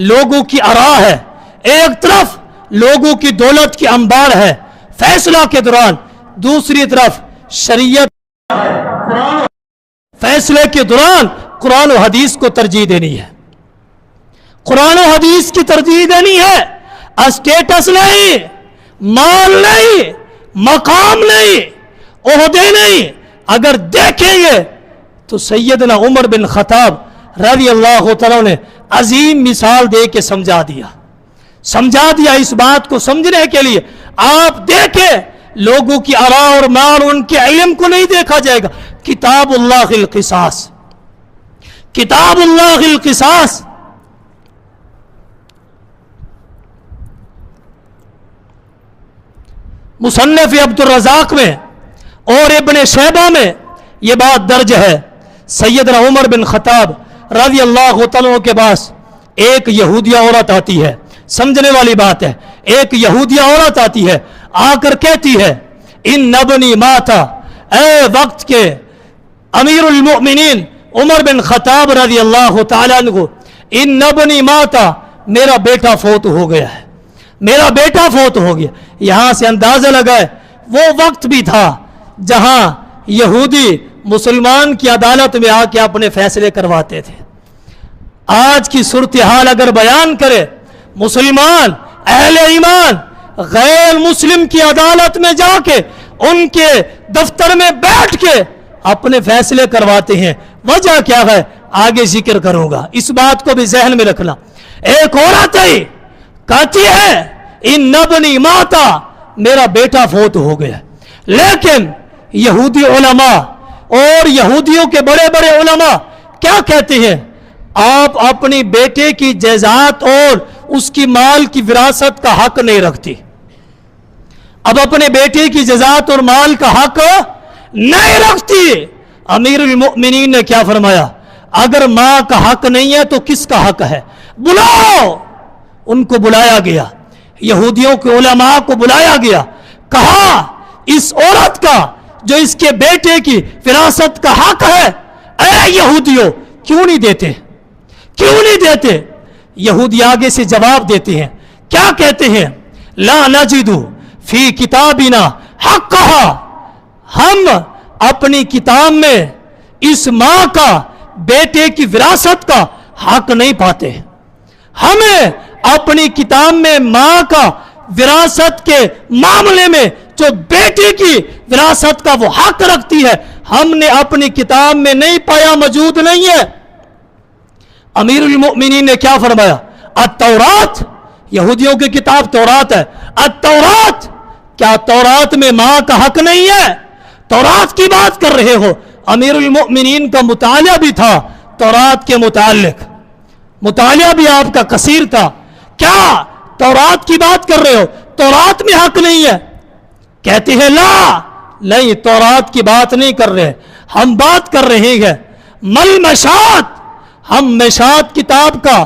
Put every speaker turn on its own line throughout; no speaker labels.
लोगों की आरा है, एक तरफ लोगों की दौलत की अंबार है फैसला के दौरान, दूसरी तरफ शरीयत फैसले के दौरान कुरान और हदीस को तरजीह देनी है। कुरान और हदीस की तरजीह देनी है, स्टेटस नहीं, माल नहीं, मकाम नहीं, ओहदे नहीं। अगर देखेंगे तो सैयदना उमर बिन खत्ताब रज़ी अल्लाह तआला ने अजीम मिसाल दे के समझा दिया। इस बात को समझने के लिए आप देखें, लोगों की आरा और माल, उनके इल्म को नहीं देखा जाएगा। किताबुल्लाहिल क़िसास, किताबुल्लाहिल क़िसास। मुसन्निफ अब्दुर रज़ाक में और इब्ने शैबा में यह बात दर्ज है। सैयदना उमर बिन खत्ताब रज़ी अल्लाह तआला के पास एक यहूदिया औरत आती है। समझने वाली बात है, एक यहूदिया औरत आती है, आकर कहती है इन नबनी माता, ए वक्त के अमीरुल मोमिनीन उमर बिन खत्ताब रज़ी अल्लाह तआला अन्हु, इन नबनी माता, मेरा बेटा फोत हो गया है, मेरा बेटा फोत हो गया। यहां से अंदाजा लगाए वो वक्त भी था जहां यहूदी मुसलमान की अदालत में आके अपने फैसले करवाते थे। आज की सूरत हाल अगर बयान करे, मुसलमान अहले ईमान गैर मुस्लिम की अदालत में जाके उनके दफ्तर में बैठ के अपने फैसले करवाते हैं। वजह क्या है आगे जिक्र करूंगा, इस बात को भी जहन में रखना। एक औरत है, कहती है इन नबनी माता, मेरा बेटा फोत हो गया। लेकिन यहूदी उलमा और यहूदियों के बड़े बड़े उलमा क्या कहते हैं, आप अपनी बेटे की जायदाद और उसकी माल की विरासत का हक नहीं रखती। अब अपने बेटे की जायदाद और माल का हक नहीं रखती। अमीरुल मोमिनीन ने क्या फरमाया, अगर मां का हक नहीं है तो किसका हक है, बुलाओ। उनको बुलाया गया, यहूदियों के उलमा को बुलाया गया, कहा इस औरत का जो इसके बेटे की विरासत का हक है, ऐ यहूदियों क्यों नहीं देते, क्यों नहीं देते। यहूदी आगे से जवाब देते हैं, क्या कहते हैं, ला नजिदु फी किताबिना हक़्क़हा, हम अपनी किताब में इस मां का बेटे की विरासत का हक नहीं पाते। हमें अपनी किताब में मां का विरासत के मामले में जो बेटे की विरासत का वो हक रखती है, हमने अपनी किताब में नहीं पाया, मौजूद नहीं है। अमीरुल मोमिनीन ने क्या फरमाया, अत-तौरात, यहूदियों की किताब तौरात है, अत-तौरात, क्या तौरात में मां का हक नहीं है? तौरात की बात कर रहे हो। अमीरुल मोमिनीन का मुतालिया भी था तौरात के मुतालिक, मुतालिया भी आपका कसीर था। क्या तौरात की बात कर रहे हो, तौरात में हक नहीं है? कहते हैं ला, नहीं, तौरात की बात नहीं कर रहे, हम बात कर रहे हैं मल मशात, हम मशात किताब का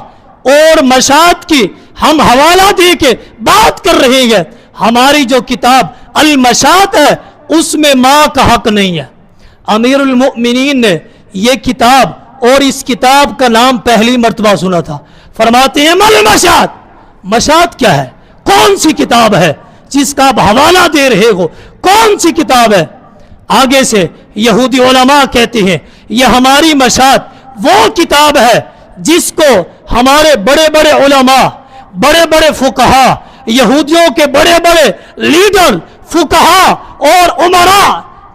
और मशात की हम हवाला दे के बात कर रहे हैं। हमारी जो किताब अल मशात है उसमें मां का हक नहीं है। अमीरुल मोमिनीन ने यह किताब और इस किताब का नाम पहली मर्तबा सुना था। फरमाते हैं मल मशात, मशात क्या है, कौन सी किताब है जिसका आप हवाला दे रहे हो, कौन सी किताब है? आगे से यहूदी उलमा कहते हैं यह हमारी मशात वो किताब है जिसको हमारे बड़े बड़े उलमा, बड़े बड़े फुकहा, यहूदियों के बड़े बड़े लीडर, फुकहा और उमरा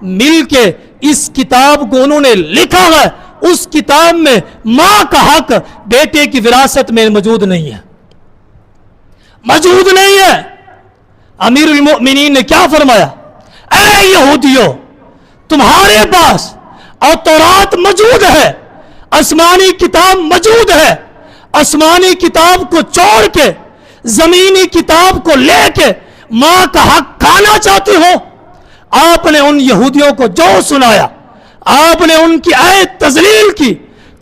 मिलके इस किताब को उन्होंने लिखा है। उस किताब में मां का हक बेटे की विरासत में मौजूद नहीं है, मौजूद नहीं है। अमीरुल मोमिनीन ने क्या फरमाया, ऐ यहूदियों, तुम्हारे पास और तौरात मौजूद है, आसमानी किताब मौजूद है, आसमानी किताब को छोड़ के जमीनी किताब को लेके मां का हक खाना चाहते हो। आपने उन यहूदियों को जो सुनाया, आपने उनकी आयत तजलील की,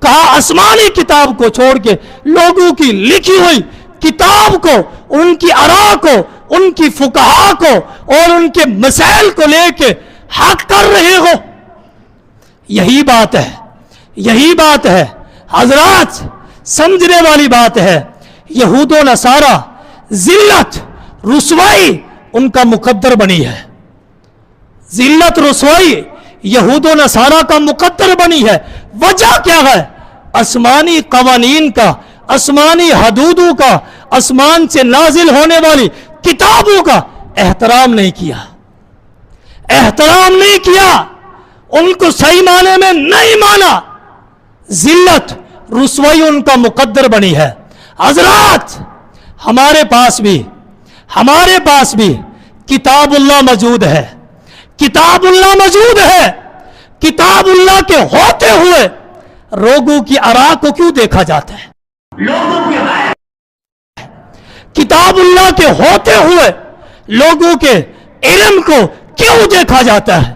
कहा आसमानी किताब को छोड़ के लोगों की लिखी हुई किताब को, उनकी आरा को, उनकी फुकहा को और उनके मसाइल को लेके हक कर रहे हो। यही बात है, यही बात है हजरात, समझने वाली बात है। यहूद व नसारा जिल्लत रुसवाई उनका मुकद्दर बनी है। जिल्लत रुसवाई यहूद व नसारा का मुकद्दर बनी है। वजह क्या है? आसमानी कवानीन का, आसमानी हदूदों का, आसमान से नाजिल होने वाली किताबों का एहतराम नहीं किया, एहतराम नहीं किया, उनको सही माने में नहीं माना। जिल्लत रुसवाई उनका मुकद्दर बनी है। हजरात, हमारे पास भी किताबुल्लाह मौजूद है, किताबुल्लाह मौजूद है। किताबुल्लाह के होते हुए लोगों की आरा को क्यों देखा जाता है? लोगों की राय, किताबुल्लाह के होते हुए लोगों के इल्म को क्यों देखा जाता है?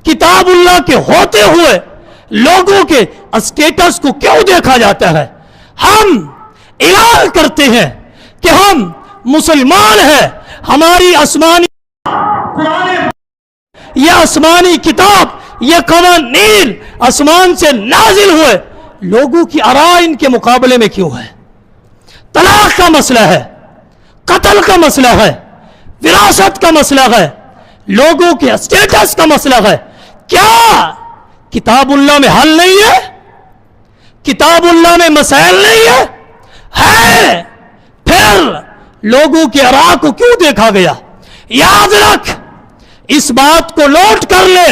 किताबुल्लाह के होते हुए लोगों के स्टेटस को क्यों देखा जाता है? हम ऐलान करते हैं कि हम मुसलमान हैं, हमारी आसमानी ये आसमानी किताब, ये कवानीन आसमान से नाजिल हुए, लोगों की आरा इनके मुकाबले में क्यों है? तलाक का मसला है, कत्ल का मसला है, विरासत का मसला है, लोगों के स्टेटस का मसला है। क्या किताबुल्लाह में हल नहीं है? किताबुल्लाह में मसाइल नहीं है? है। फिर लोगों के आरा को क्यों देखा गया? याद रख, इस बात को नोट कर ले,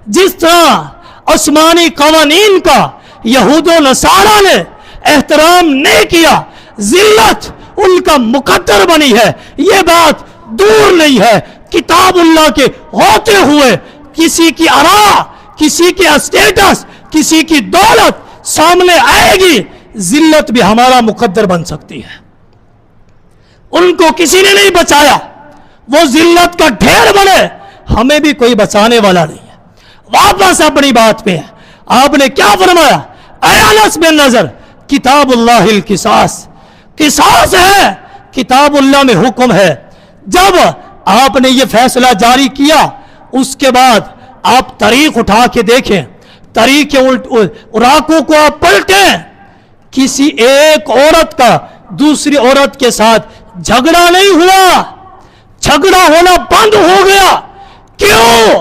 जिस तरह आसमानी कवानीन का यहूद व नसारा ने एहतराम नहीं किया, जिल्लत उनका मुकद्दर बनी है। ये बात दूर नहीं है। किताबुल्लाह के होते हुए किसी की आरा, किसी के स्टेटस, किसी की दौलत सामने आएगी, जिल्लत भी हमारा मुकद्दर बन सकती है। उनको किसी ने नहीं बचाया, वो जिल्लत का ढेर बने, हमें भी कोई बचाने वाला नहीं है। वापस अपनी बात पे है। आपने क्या फरमाया? अयानस बिन नजर किताबुल्लाहिल किसास, किसास है, किताबुल्लाह में हुक्म है। जब आपने ये फैसला जारी किया, उसके बाद आप तारीख उठा के देखें, तारीख के उराकों को आप पलटें, किसी एक औरत का दूसरी औरत के साथ झगड़ा नहीं हुआ, झगड़ा होना बंद हो गया। क्यों?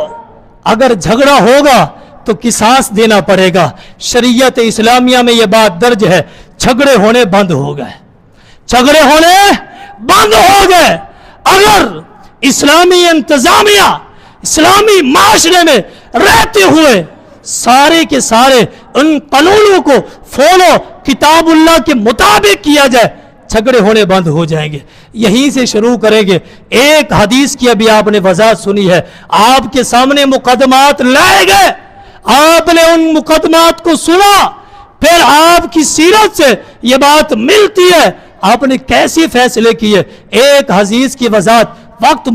अगर झगड़ा होगा तो किसास देना पड़ेगा। शरीयत इस्लामिया में यह बात दर्ज है, झगड़े होने बंद हो गए, झगड़े होने बंद हो गए। अगर इस्लामी इंतजामिया इस्लामी माशरे में रहते हुए सारे के सारे उन कानूनों को फॉलो किताबुल्लाह के मुताबिक किया जाए, झगड़े होने बंद हो जाएंगे। यहीं से शुरू करेंगे। एक हदीस की अभी आपने वजाहत सुनी है, आपके सामने मुकदमात लाए गए, आपने उन मुकदमात को सुना, फिर आपकी सीरत से यह बात मिलती है आपने कैसे फैसले किए। एक हदीस की वजाहत वक्त